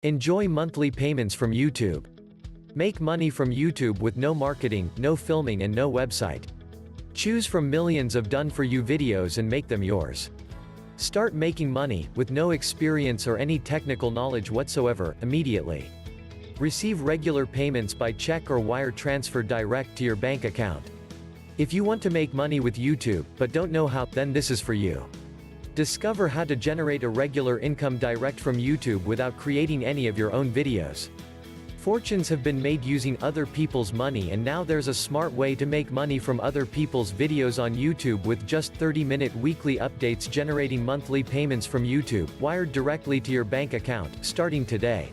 Enjoy monthly payments from YouTube. Make money from YouTube with no marketing, no filming and no website. Choose from millions of done-for-you videos and make them yours. Start making money, with no experience or any technical knowledge whatsoever, immediately. Receive regular payments by check or wire transfer direct to your bank account. If you want to make money with YouTube, but don't know how, then this is for you. Discover how to generate a regular income direct from YouTube without creating any of your own videos. Fortunes have been made using other people's money, and now there's a smart way to make money from other people's videos on YouTube with just 30-minute weekly updates generating monthly payments from YouTube, wired directly to your bank account, starting today.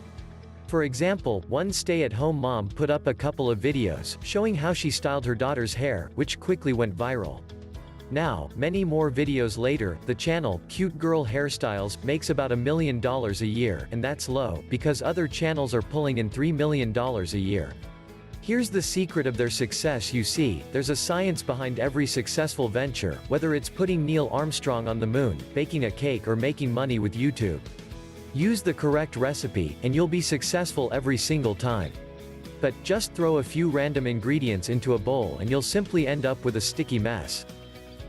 For example, one stay-at-home mom put up a couple of videos, showing how she styled her daughter's hair, which quickly went viral. Now, many more videos later, the channel, Cute Girl Hairstyles, makes about $1 million a year, and that's low, because other channels are pulling in $3 million a year. Here's the secret of their success. You see, there's a science behind every successful venture, whether it's putting Neil Armstrong on the moon, baking a cake or making money with YouTube. Use the correct recipe, and you'll be successful every single time. But, just throw a few random ingredients into a bowl and you'll simply end up with a sticky mess.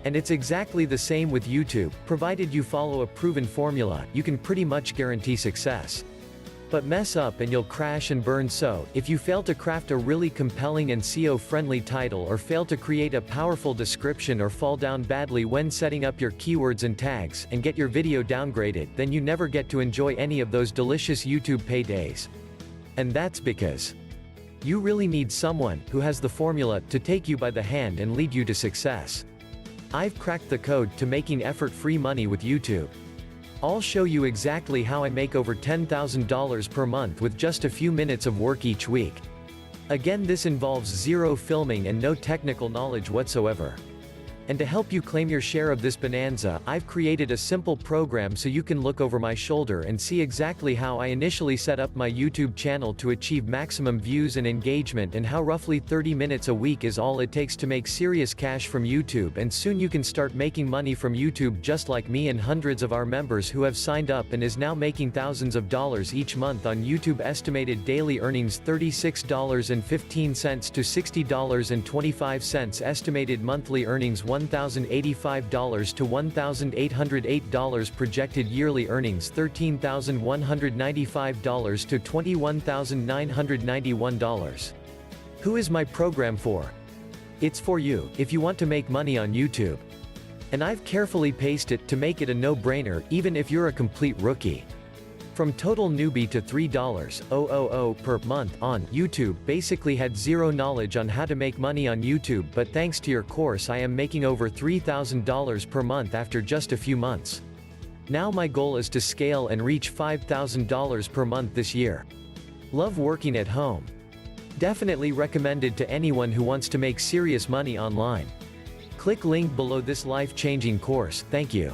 And it's exactly the same with YouTube. Provided you follow a proven formula, you can pretty much guarantee success. But mess up and you'll crash and burn. So, if you fail to craft a really compelling and SEO-friendly title, or fail to create a powerful description, or fall down badly when setting up your keywords and tags, and get your video downgraded, then you never get to enjoy any of those delicious YouTube paydays. And that's because you really need someone who has the formula to take you by the hand and lead you to success. I've cracked the code to making effort-free money with YouTube. I'll show you exactly how I make over $10,000 per month with just a few minutes of work each week. Again, this involves zero filming and no technical knowledge whatsoever. And to help you claim your share of this bonanza, I've created a simple program so you can look over my shoulder and see exactly how I initially set up my YouTube channel to achieve maximum views and engagement, and how roughly 30 minutes a week is all it takes to make serious cash from YouTube, and soon you can start making money from YouTube just like me and hundreds of our members who have signed up and is now making thousands of dollars each month on YouTube. Estimated daily earnings $36.15 to $60.25. Estimated monthly earnings $1,085 to $1,808. Projected yearly earnings $13,195 to $21,991. Who is my program for? It's for you, if you want to make money on YouTube. And I've carefully paced it to make it a no-brainer, even if you're a complete rookie. From total newbie to $3,000 per month on YouTube. Basically had zero knowledge on how to make money on YouTube, but thanks to your course I am making over $3,000 per month after just a few months. Now my goal is to scale and reach $5,000 per month this year. Love working at home. Definitely recommended to anyone who wants to make serious money online. Click link below this life-changing course. Thank you.